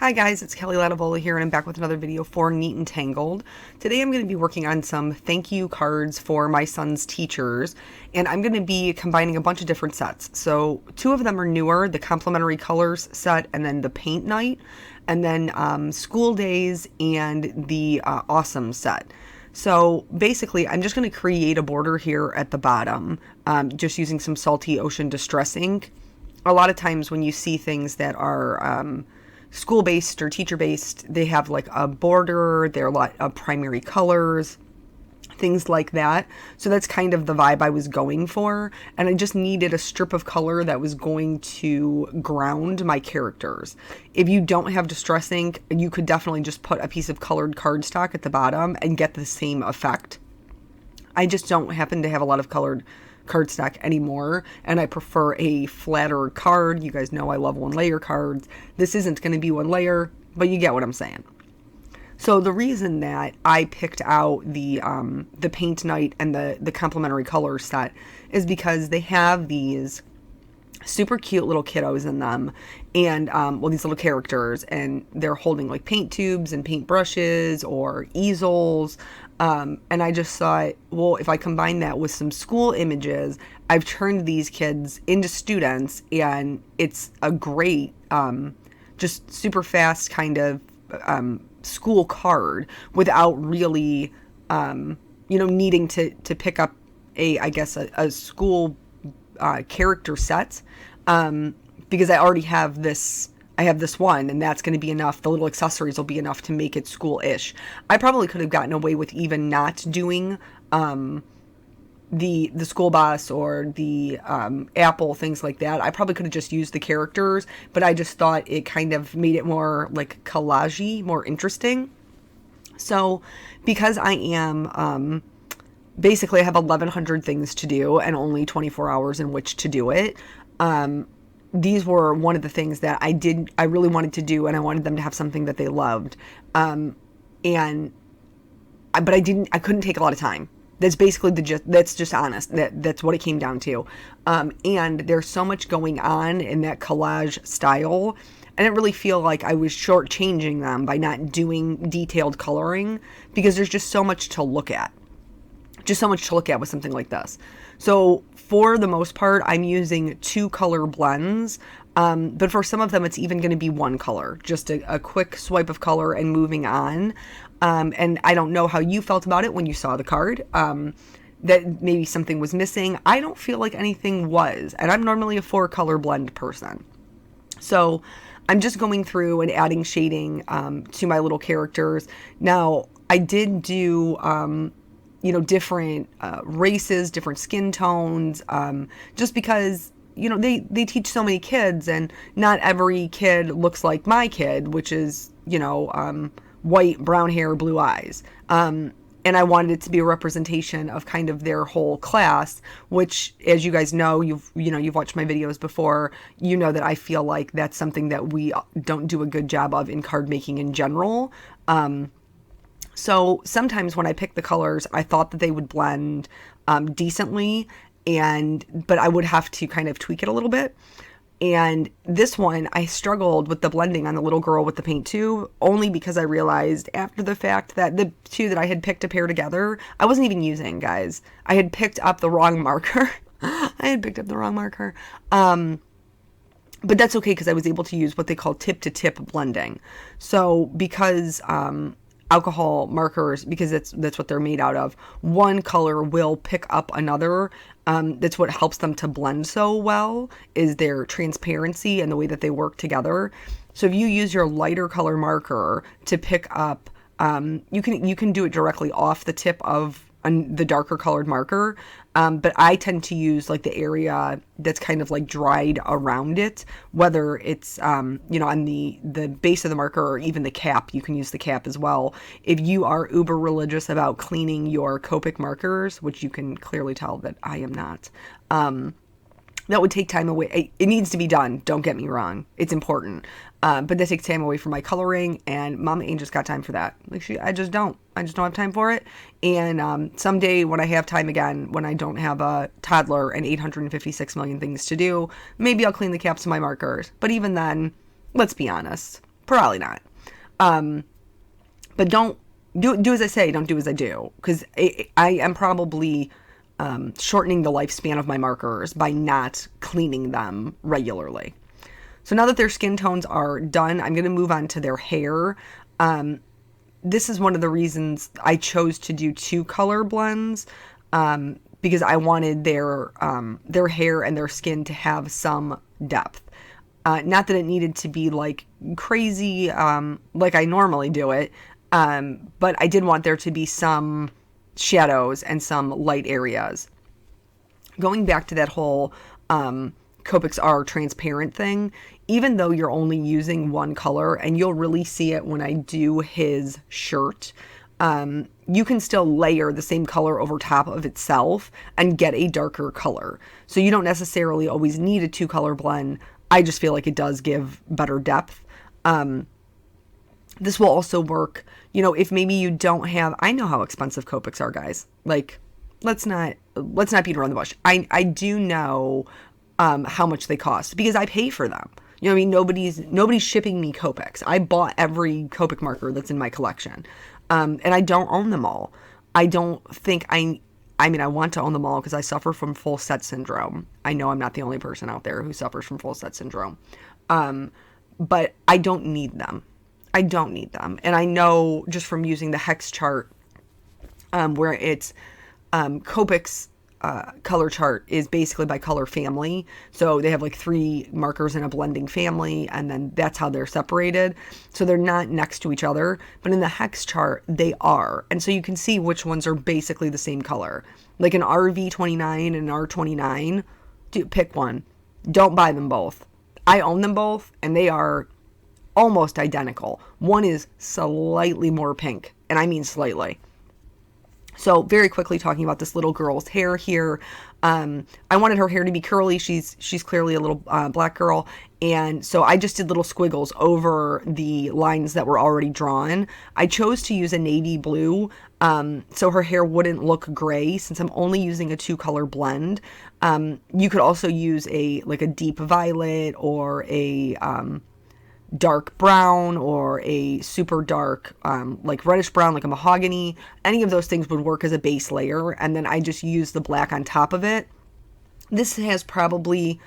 Hi guys, it's Kelly Latavola here and I'm back with another video for Neat and Tangled. Today I'm going to be working on some thank you cards for my son's teachers, and I'm going to be combining a bunch of different sets. So two of them are newer, the Complementary Colors set and then the Paint Night, and then School Days and the Awesome set. So basically I'm just going to create a border here at the bottom, just using some Salty Ocean Distress ink. A lot of times when you see things that are school-based or teacher-based, they have like a border, they're a lot of primary colors, things like that. So that's kind of the vibe I was going for, and I just needed a strip of color that was going to ground my characters. If you don't have distress ink, you could definitely just put a piece of colored cardstock at the bottom and get the same effect. I just don't happen to have a lot of colored cardstock anymore, and I prefer a flatter card. You guys know I love one layer cards. This isn't going to be one layer, but you get what I'm saying. So the reason that I picked out the Paint Night and the Complementary Colors set is because they have these super cute little kiddos in them, and these little characters, and they're holding like paint tubes and paint brushes or easels, and I just thought, well, if I combine that with some school images, I've turned these kids into students, and it's a great just super fast kind of school card without really needing to pick up a school character set, because I already have this. I have this one, and that's going to be enough. The little accessories will be enough to make it school-ish. I probably could have gotten away with even not doing the school bus or the apple, things like that. I probably could have just used the characters, but I just thought it kind of made it more like collage-y, more interesting. So because I am basically I have 1,100 things to do and only 24 hours in which to do it. These were one of the things that I really wanted to do, and I wanted them to have something that they loved. But I couldn't take a lot of time. That's basically that's just honest. That's what it came down to. And there's so much going on in that collage style. I didn't really feel like I was shortchanging them by not doing detailed coloring, because there's just so much to look at. Just so much to look at with something like this. So for the most part, I'm using 2 color blends, but for some of them, it's even going to be 1 color, just a quick swipe of color and moving on. And I don't know how you felt about it when you saw the card, that maybe something was missing. I don't feel like anything was, and I'm normally a 4 color blend person. So I'm just going through and adding shading to my little characters. Now, I did do different races, different skin tones, just because, they teach so many kids, and not every kid looks like my kid, which is, white, brown hair, blue eyes. And I wanted it to be a representation of kind of their whole class, which, as you guys know, you've watched my videos before, you know that I feel like that's something that we don't do a good job of in card making in general. So sometimes when I pick the colors, I thought that they would blend decently, but I would have to kind of tweak it a little bit. And this one, I struggled with the blending on the little girl with the paint tube, only because I realized after the fact that the 2 that I had picked to pair together, I wasn't even using, guys. I had picked up the wrong marker. But that's okay, because I was able to use what they call tip-to-tip blending. So because alcohol markers, because that's what they're made out of, one color will pick up another. That's what helps them to blend so well, is their transparency and the way that they work together. So if you use your lighter color marker to pick up, you can do it directly off the tip of the darker colored marker, but I tend to use like the area that's kind of like dried around it, whether it's on the base of the marker or even the cap. You can use the cap as well if you are uber religious about cleaning your Copic markers, which you can clearly tell that I am not. That would take time away. It needs to be done, don't get me wrong, it's important, but that takes time away from my coloring, and Mama Angel's got time for that. I just don't have time for it. And someday when I have time again, when I don't have a toddler and 856 million things to do, maybe I'll clean the caps of my markers. But even then, let's be honest, Probably not. But don't do as I say, don't do as I do, because I am probably shortening the lifespan of my markers by not cleaning them regularly. So now that their skin tones are done, I'm going to move on to their hair. This is one of the reasons I chose to do 2 color blends, because I wanted their hair and their skin to have some depth. Not that it needed to be like crazy, like I normally do it, but I did want there to be some shadows and some light areas. Going back to that whole Copics are transparent thing, even though you're only using one color, and you'll really see it when I do his shirt, you can still layer the same color over top of itself and get a darker color. So you don't necessarily always need a 2 color blend. I just feel like it does give better depth. This will also work, if maybe you don't have, I know how expensive Copics are, guys. Like, let's not beat around the bush. I do know how much they cost because I pay for them. You know what I mean? Nobody's shipping me Copics. I bought every Copic marker that's in my collection. And I don't own them all. I don't think I want to own them all because I suffer from full set syndrome. I know I'm not the only person out there who suffers from full set syndrome. But I don't need them. And I know just from using the hex chart, where it's Copic's color chart is basically by color family. So they have like 3 markers in a blending family, and then that's how they're separated. So they're not next to each other, but in the hex chart, they are. And so you can see which ones are basically the same color. Like an RV29 and an R29, pick one. Don't buy them both. I own them both, and they are almost identical. One is slightly more pink, and I mean slightly. So very quickly talking about this little girl's hair here. I wanted her hair to be curly. She's clearly a little black girl. And so I just did little squiggles over the lines that were already drawn. I chose to use a navy blue so her hair wouldn't look gray since I'm only using a 2 color blend. You could also use a deep violet or a dark brown or a super dark like reddish brown, like a mahogany. Any of those things would work as a base layer, and then I just use the black on top of it. This has probably,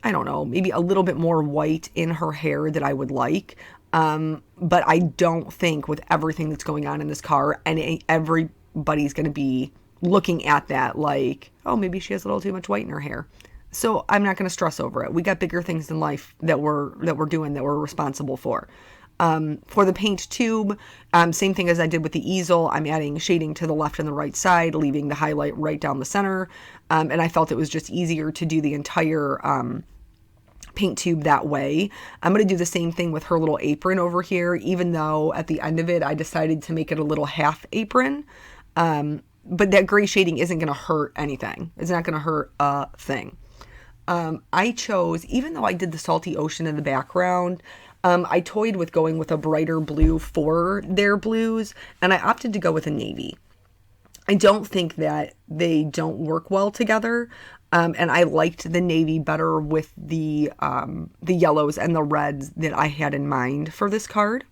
I don't know, maybe a little bit more white in her hair that I would like, but I don't think with everything that's going on in this car, and everybody's going to be looking at that like, oh, maybe she has a little too much white in her hair. So I'm not going to stress over it. We got bigger things in life that we're doing, that we're responsible for. For the paint tube, same thing as I did with the easel. I'm adding shading to the left and the right side, leaving the highlight right down the center. And I felt it was just easier to do the entire paint tube that way. I'm going to do the same thing with her little apron over here, even though at the end of it, I decided to make it a little half apron. But that gray shading isn't going to hurt anything. It's not going to hurt a thing. I chose, even though I did the salty ocean in the background, I toyed with going with a brighter blue for their blues, and I opted to go with a navy. I don't think that they don't work well together, and I liked the navy better with the yellows and the reds that I had in mind for this card.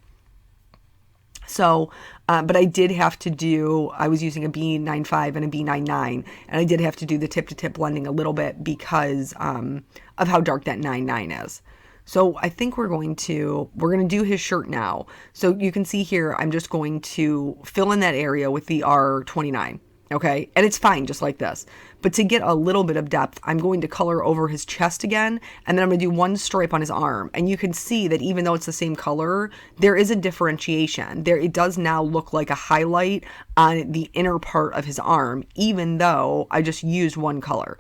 So, but I did have to do, I was using a B95 and a B99, and I did have to do the tip-to-tip blending a little bit because of how dark that 99 is. So I think we're going to do his shirt now. So you can see here, I'm just going to fill in that area with the R29. Okay, and it's fine just like this. But to get a little bit of depth, I'm going to color over his chest again, and then I'm going to do one stripe on his arm. And you can see that even though it's the same color, there is a differentiation. It does now look like a highlight on the inner part of his arm, even though I just used one color.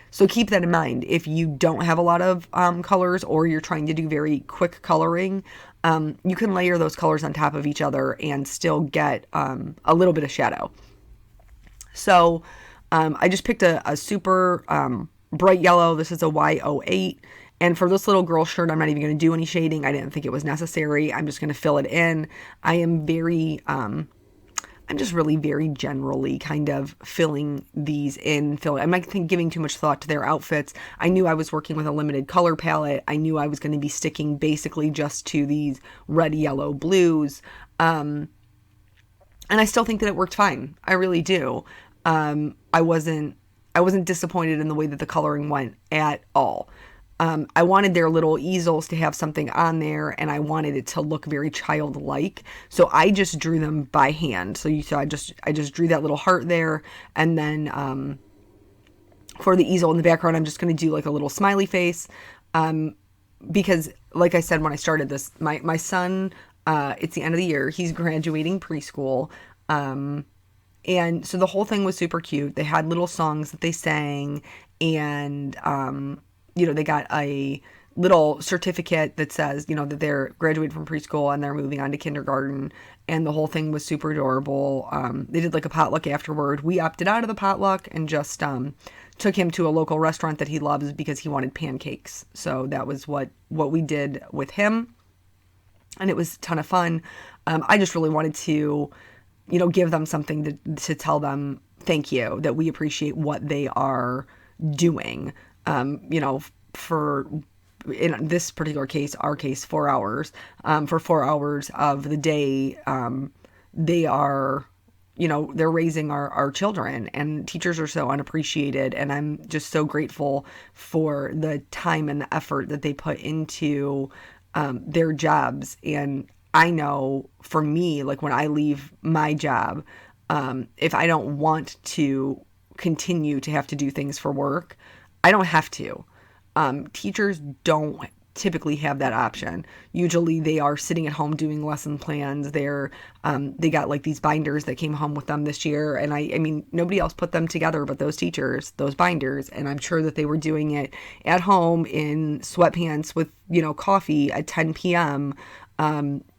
So keep that in mind. If you don't have a lot of colors, or you're trying to do very quick coloring, you can layer those colors on top of each other and still get a little bit of shadow. So I just picked a super bright yellow. This is a Y08. And for this little girl shirt, I'm not even going to do any shading. I didn't think it was necessary. I'm just going to fill it in. I'm I'm just really very generally kind of filling these in. I'm not giving too much thought to their outfits. I knew I was working with a limited color palette. I knew I was going to be sticking basically just to these red, yellow, blues. And I still think that it worked fine. I really do. I wasn't disappointed in the way that the coloring went at all. I wanted their little easels to have something on there, and I wanted it to look very childlike. So I just drew them by hand. So you saw I just drew that little heart there, and then for the easel in the background, I'm just going to do like a little smiley face, because like I said when I started this, my son, it's the end of the year. He's graduating preschool. And so the whole thing was super cute. They had little songs that they sang, and they got a little certificate that says, that they're graduated from preschool and they're moving on to kindergarten. And the whole thing was super adorable. They did like a potluck afterward. We opted out of the potluck and just took him to a local restaurant that he loves because he wanted pancakes. So that was what we did with him. And it was a ton of fun. I just really wanted to, give them something to tell them thank you, that we appreciate what they are doing. For, in this particular case, our case, 4 hours, for 4 hours of the day, they are, they're raising our children, and teachers are so unappreciated. And I'm just so grateful for the time and the effort that they put into, their jobs. And I know for me, like when I leave my job, if I don't want to continue to have to do things for work, I don't have to. Teachers don't typically have that option. Usually they are sitting at home doing lesson plans. They got like these binders that came home with them this year. And I mean, nobody else put them together but those teachers, those binders. And I'm sure that they were doing it at home in sweatpants with, coffee at 10 p.m.,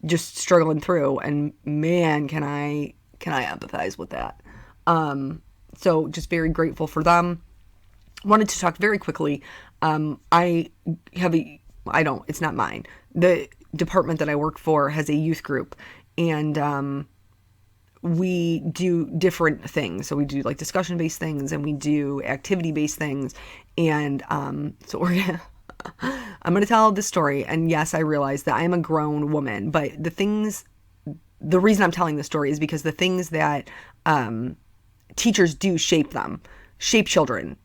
just struggling through. And man, can I empathize with that. So just very grateful for them. Wanted to talk very quickly. It's not mine. The department that I work for has a youth group, and we do different things. So we do like discussion-based things, and we do activity-based things. And so I'm going to tell this story. And yes, I realize that I am a grown woman, but the reason I'm telling this story is because the things that teachers do shape children,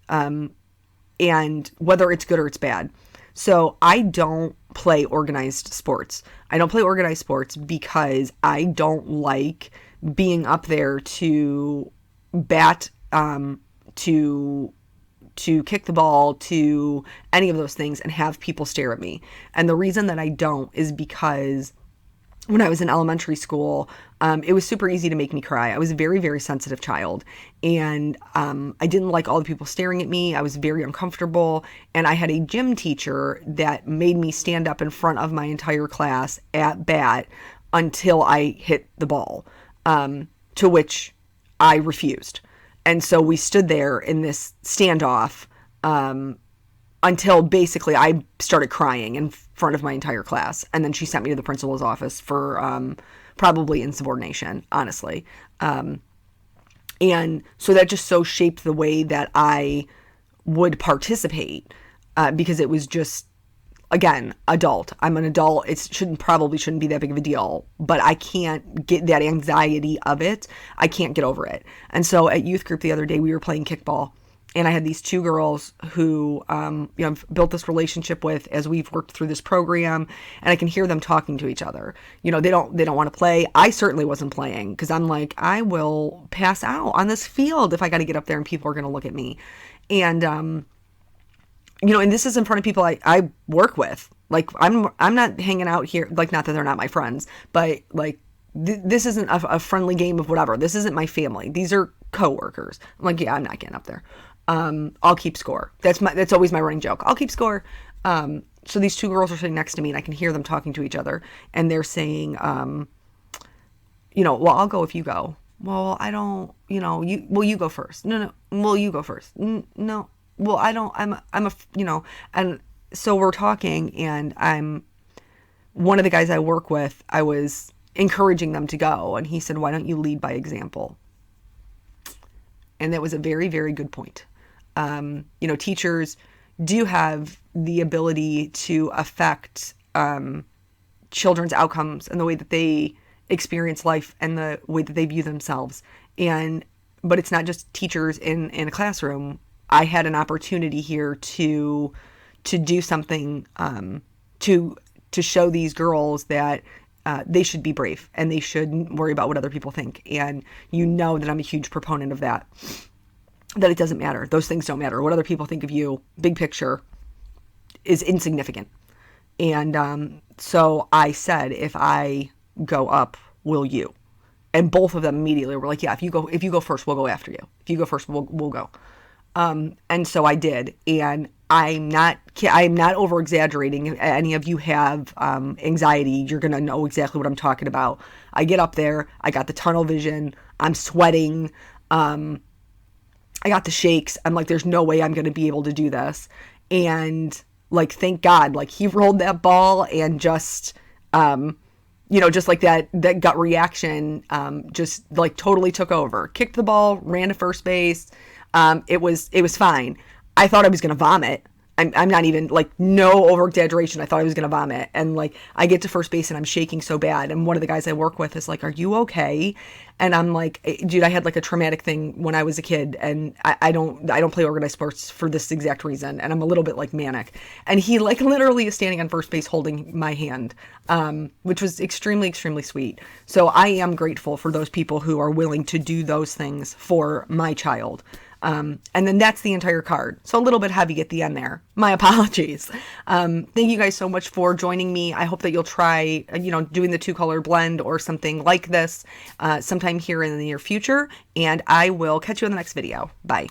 and whether it's good or it's bad. So I don't play organized sports. I don't play organized sports because I don't like being up there to bat, to kick the ball, to any of those things, and have people stare at me. And the reason that I don't is because when I was in elementary school, it was super easy to make me cry. I was a very, very sensitive child, and I didn't like all the people staring at me. I was very uncomfortable, and I had a gym teacher that made me stand up in front of my entire class at bat until I hit the ball, to which I refused. And so we stood there in this standoff until basically I started crying in front of my entire class. And then she sent me to the principal's office for probably insubordination, honestly. And so that just so shaped the way that I would participate, because it was just, again, adult. I'm an adult. It probably shouldn't be that big of a deal, but I can't get that anxiety of it. I can't get over it. And so at youth group the other day, we were playing kickball. And I had these two girls who, I've built this relationship with as we've worked through this program, and I can hear them talking to each other. They don't want to play. I certainly wasn't playing because I'm like, I will pass out on this field if I got to get up there and people are going to look at me. And, and this is in front of people I work with. Like, I'm not hanging out here, like, not that they're not my friends, but like, this isn't a friendly game of whatever. This isn't my family. These are coworkers. I'm like, yeah, I'm not getting up there. I'll keep score. That's always my running joke. I'll keep score. So these two girls are sitting next to me, and I can hear them talking to each other, and they're saying, well, I'll go if you go. Well, I don't, you go first. No. Well, you go first. No. Well, I don't, and so we're talking, and one of the guys I work with, I was encouraging them to go. And he said, why don't you lead by example? And that was a very, very good point. Teachers do have the ability to affect children's outcomes and the way that they experience life and the way that they view themselves. But it's not just teachers in a classroom. I had an opportunity here to do something to show these girls that they should be brave and they shouldn't worry about what other people think. And that I'm a huge proponent of that it doesn't matter. Those things don't matter. What other people think of you, big picture, is insignificant. And so I said, if I go up, will you? And both of them immediately were like, yeah, if you go first, we'll go after you. If you go first, we'll go. And so I did. And I'm not over exaggerating. If any of you have anxiety, you're going to know exactly what I'm talking about. I get up there, I got the tunnel vision, I'm sweating, I got the shakes. I'm like, there's no way I'm going to be able to do this. And like, thank God, like he rolled that ball and just, just like that gut reaction, just like totally took over, kicked the ball, ran to first base. It was fine. I thought I was going to vomit. I'm not even like, no over exaggeration. I thought I was going to vomit. And like, I get to first base and I'm shaking so bad. And one of the guys I work with is like, are you okay? And I'm like, dude, I had like a traumatic thing when I was a kid and I don't play organized sports for this exact reason. And I'm a little bit like manic. And he like literally is standing on first base holding my hand, which was extremely, extremely sweet. So I am grateful for those people who are willing to do those things for my child. And then that's the entire card. So a little bit heavy at the end there. My apologies. Thank you guys so much for joining me. I hope that you'll try, doing the 2-color blend or something like this sometime here in the near future. And I will catch you in the next video. Bye.